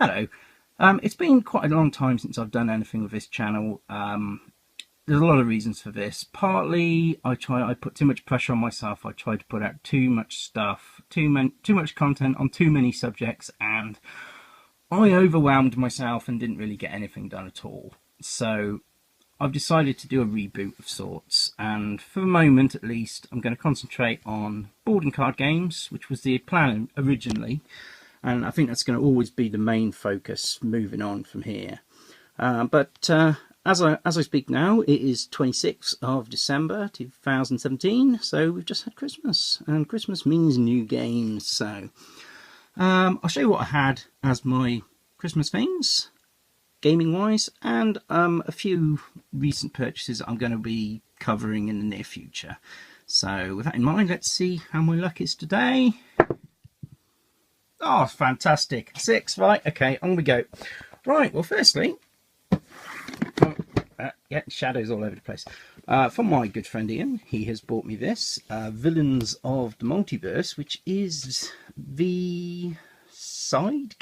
Hello. It's been quite a long time since I've done anything with this channel. There's a lot of reasons for this. Partly, I put too much pressure on myself. I tried to put out too much stuff, too much content on too many subjects, and I overwhelmed myself and didn't really get anything done at all. So I've decided to do a reboot of sorts, and for the moment at least, I'm going to concentrate on board and card games, which was the plan originally. And I think that's going to always be the main focus moving on from here. But as I speak now, it is 26th of December 2017, so we've just had Christmas, and Christmas means new games. So I'll show you what I had as my Christmas things, gaming-wise, and a few recent purchases that I'm going to be covering in the near future. So with that in mind, let's see how my luck is today. Oh, fantastic. 6, right, okay, on we go. Right, well, firstly, yeah, shadows all over the place. From my good friend Ian, he has bought me this, Villains of the Multiverse, which is the side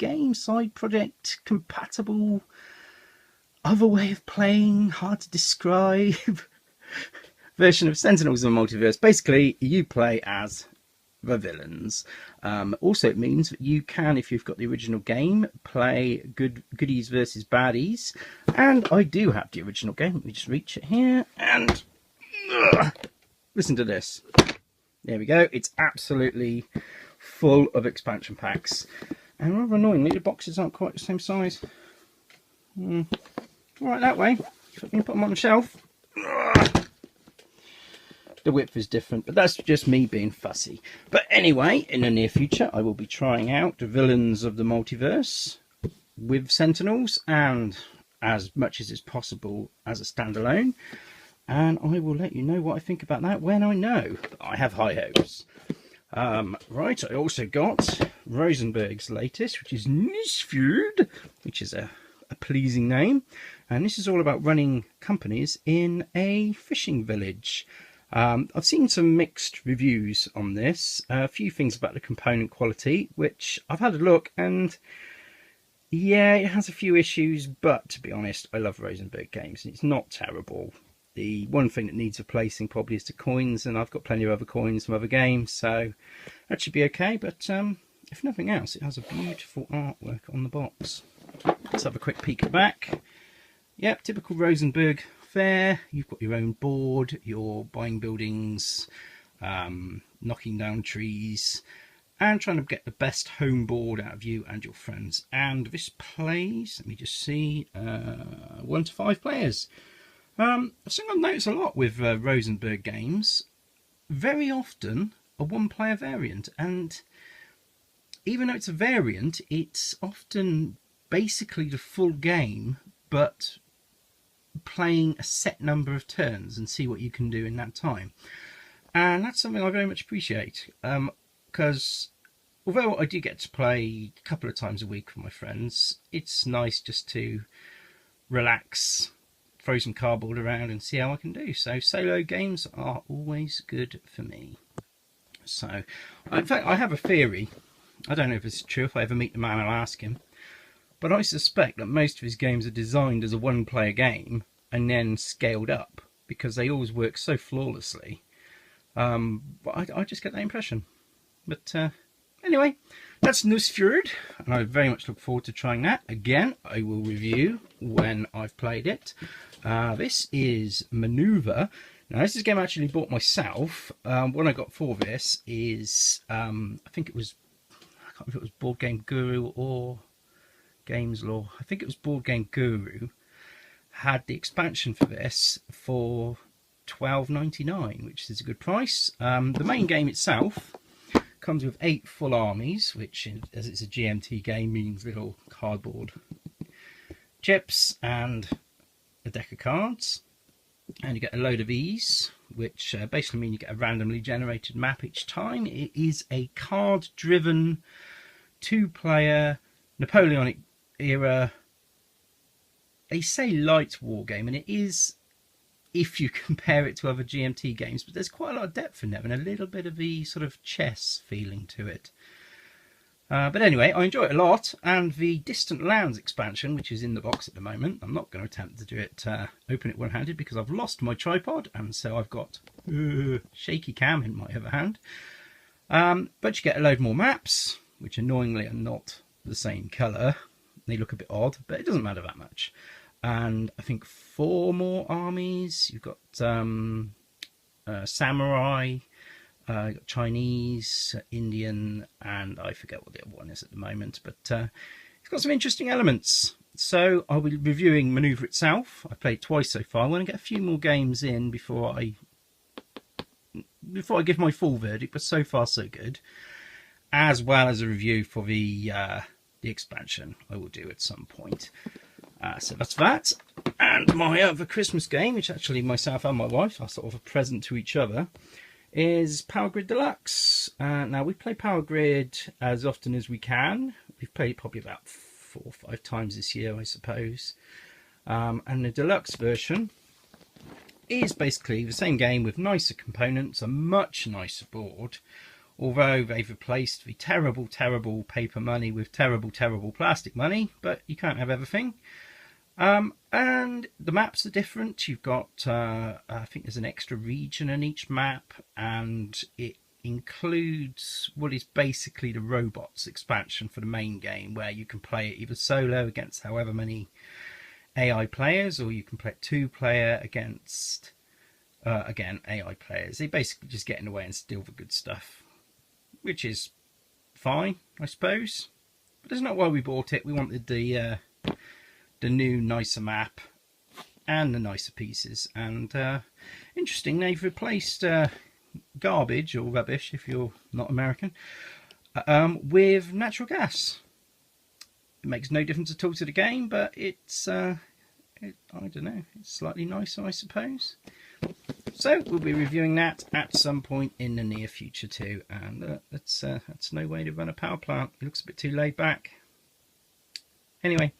project, compatible, other way of playing, hard to describe, version of Sentinels of the Multiverse. Basically, you play as the villains. Also, it means that you can, if you've got the original game, play goodies versus baddies. And I do have the original game. Let me just reach it here and listen to this. There we go. It's absolutely full of expansion packs. And rather annoyingly, the boxes aren't quite the same size. Right, that way. If I can put them on the shelf. The width is different, but that's just me being fussy. But anyway, in the near future, I will be trying out the Villains of the Multiverse with Sentinels, and as much as is possible as a standalone. And I will let you know what I think about that when I know. I have high hopes. Right, I also got Rosenberg's latest, which is Nisfjord, which is a pleasing name. And this is all about running companies in a fishing village. I've seen some mixed reviews on this, a few things about the component quality, which I've had a look, and yeah, it has a few issues, but to be honest, I love Rosenberg games, and it's not terrible. The one thing that needs replacing probably is the coins, and I've got plenty of other coins from other games, so that should be okay, but if nothing else, it has a beautiful artwork on the box. Let's have a quick peek at the back. Yep, typical Rosenberg fare. You've got your own board, you're buying buildings, knocking down trees, and trying to get the best home board out of you and your friends. And this plays, let me just see, 1 to 5 players. Something I've noticed a lot with Rosenberg games, very often a 1-player variant, and even though it's a variant, it's often basically the full game, but playing a set number of turns and see what you can do in that time. And that's something I very much appreciate, because although I do get to play a couple of times a week with my friends, it's nice just to relax, throw some cardboard around and see how I can do. So solo games are always good for me. So in fact, I have a theory. I don't know if it's true. If I ever meet the man, I'll ask him. But I suspect that most of his games are designed as a 1-player game and then scaled up, because they always work so flawlessly. But I just get that impression. But anyway, that's Nisfjord, and I very much look forward to trying that. Again, I will review when I've played it. This is Maneuver. Now, this is a game I actually bought myself. What I got for this is, I can't remember if it was Board Game Guru or Games Law. I think it was Board Game Guru. Had the expansion for this for $12.99, which is a good price. The main game itself comes with 8 full armies, which, as it's a GMT game, means little cardboard chips and a deck of cards. And you get a load of E's, which basically mean you get a randomly generated map each time. It is a card-driven, 2-player, Napoleonic era, they say light war game, and it is if you compare it to other GMT games, but there's quite a lot of depth in there and a little bit of the sort of chess feeling to it. But anyway, I enjoy it a lot, and the Distant Lands expansion, which is in the box at the moment, I'm not going to attempt to do it, open it one-handed, because I've lost my tripod, and so I've got shaky cam in my other hand. But you get a load more maps, which annoyingly are not the same colour. They look a bit odd, but it doesn't matter that much. And I think 4 more armies. You've got samurai, got Chinese, Indian, and I forget what the other one is at the moment. But it's got some interesting elements. So I'll be reviewing Manoeuvre itself. I've played twice so far. I want to get a few more games in before I give my full verdict. But so far so good. As well as a review for the expansion I will do at some point. So that's that. And my other Christmas game, which actually myself and my wife are sort of a present to each other, is Power Grid Deluxe. Now, we play Power Grid as often as we can. We've played it probably about 4 or 5 times this year, I suppose. And the Deluxe version is basically the same game with nicer components, a much nicer board. Although they've replaced the terrible, terrible paper money with terrible, terrible plastic money, but you can't have everything. And the maps are different. You've got, I think there's an extra region in each map, and it includes what is basically the robots expansion for the main game, where you can play it either solo against however many AI players, or you can play 2-player against, again, AI players. They basically just get in the way and steal the good stuff, which is fine, I suppose. But that's not why we bought it. We wanted the new, nicer map and the nicer pieces. And interesting, they've replaced garbage or rubbish, if you're not American, with natural gas. It makes no difference at all to the game, but it's, I don't know, it's slightly nicer, I suppose. So we'll be reviewing that at some point in the near future too. And that's no way to run a power plant. It looks a bit too laid back. Anyway.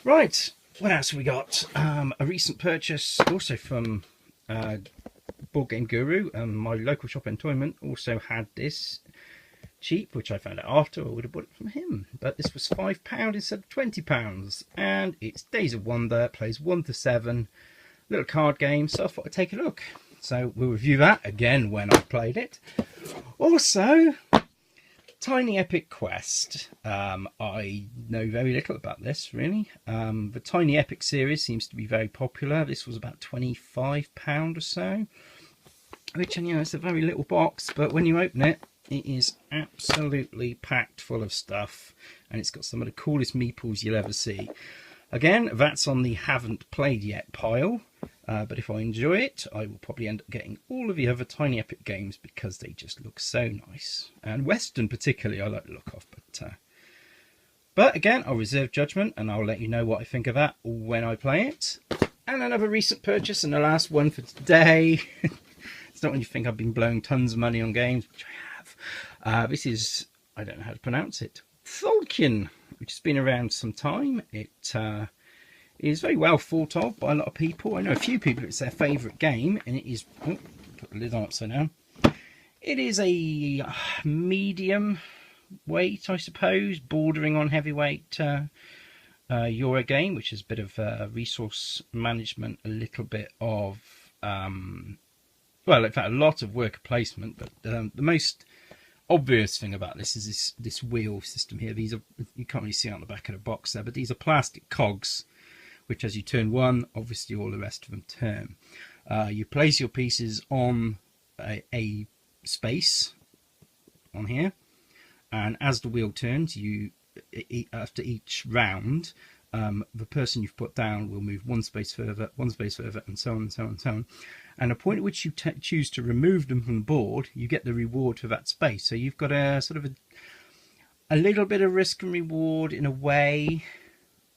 Right, what else have we got? A recent purchase also from Board Game Guru. My local shop in Toyment also had this cheap, which I found out after. I would have bought it from him. But this was £5 instead of £20. And it's Days of Wonder, plays 1 to 7. Little card game, so I thought I'd take a look. So we'll review that again when I've played it. Also, Tiny Epic Quest. I know very little about this, really. The Tiny Epic series seems to be very popular. This was about £25 or so, which, you know, it's a very little box, but when you open it, it is absolutely packed full of stuff, and it's got some of the coolest meeples you'll ever see. Again, that's on the haven't played yet pile. But if I enjoy it, I will probably end up getting all of the other Tiny Epic games because they just look so nice. And Western particularly, I like the look of. But again, I'll reserve judgment and I'll let you know what I think of that when I play it. And another recent purchase, and the last one for today. It's not when you think I've been blowing tons of money on games, which I have. This is, I don't know how to pronounce it, Tholkien, which has been around some time. It is very well thought of by a lot of people. I know a few people it's their favourite game, and it is, oh, put the lid on upside down. It is a medium weight, I suppose, bordering on heavyweight Euro game, which is a bit of resource management, a little bit of, well, in fact, a lot of worker placement, but the most obvious thing about this is this wheel system here. These are, you can't really see it on the back of the box there, but these are plastic cogs, which as you turn one, obviously all the rest of them turn. You place your pieces on a space on here, and as the wheel turns, you after each round, the person you've put down will move one space further, and so on and so on and so on. And the point at which you choose to remove them from the board, you get the reward for that space. So you've got a sort of a little bit of risk and reward in a way,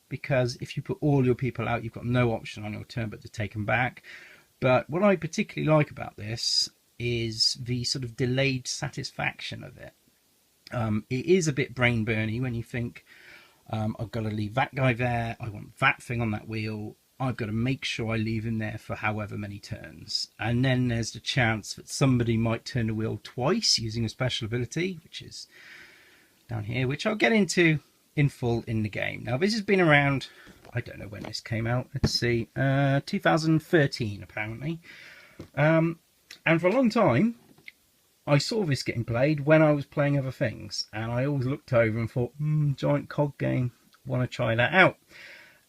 because if you put all your people out, you've got no option on your turn but to take them back. But what I particularly like about this is the sort of delayed satisfaction of it. It is a bit brain burny when you think, I've got to leave that guy there, I want that thing on that wheel, I've got to make sure I leave him there for however many turns. And then there's the chance that somebody might turn the wheel twice using a special ability, which is down here, which I'll get into in full in the game. Now this has been around, I don't know when this came out, let's see, 2013 apparently, and for a long time I saw this getting played when I was playing other things, and I always looked over and thought, giant cog game, want to try that out.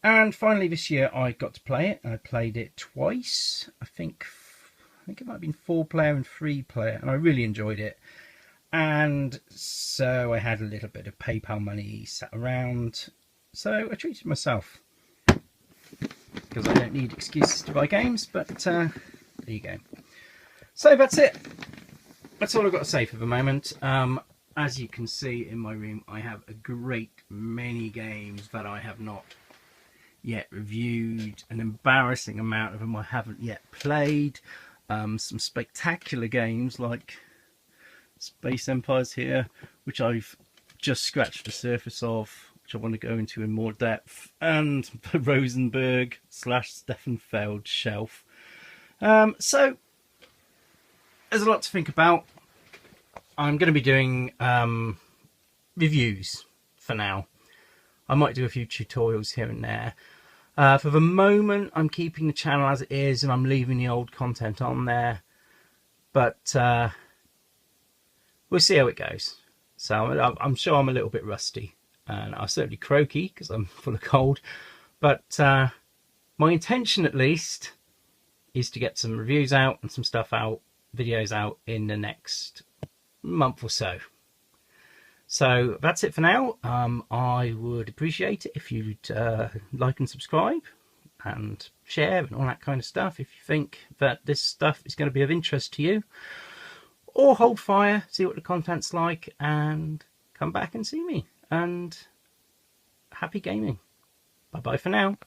And finally this year I got to play it. I played it twice, I think it might have been 4-player and 3-player, and I really enjoyed it. And so I had a little bit of PayPal money sat around, so I treated myself, because I don't need excuses to buy games. But there you go. So that's it. That's all I've got to say for the moment. As you can see in my room, I have a great many games that I have not yet reviewed. An embarrassing amount of them I haven't yet played. Some spectacular games like Space Empires here, which I've just scratched the surface of, which I want to go into in more depth, and the Rosenberg / Stefan Feld shelf. So there's a lot to think about. I'm going to be doing reviews for now. I might do a few tutorials here and there. For the moment, I'm keeping the channel as it is, and I'm leaving the old content on there. But we'll see how it goes. So I'm sure I'm a little bit rusty, and I'm certainly croaky because I'm full of cold. But my intention, at least, is to get some reviews out and some stuff out, videos out in the next month or so. So that's it for now. I would appreciate it if you'd like and subscribe and share and all that kind of stuff if you think that this stuff is going to be of interest to you. Or hold fire, see what the content's like, and come back and see me. And happy gaming. Bye bye for now.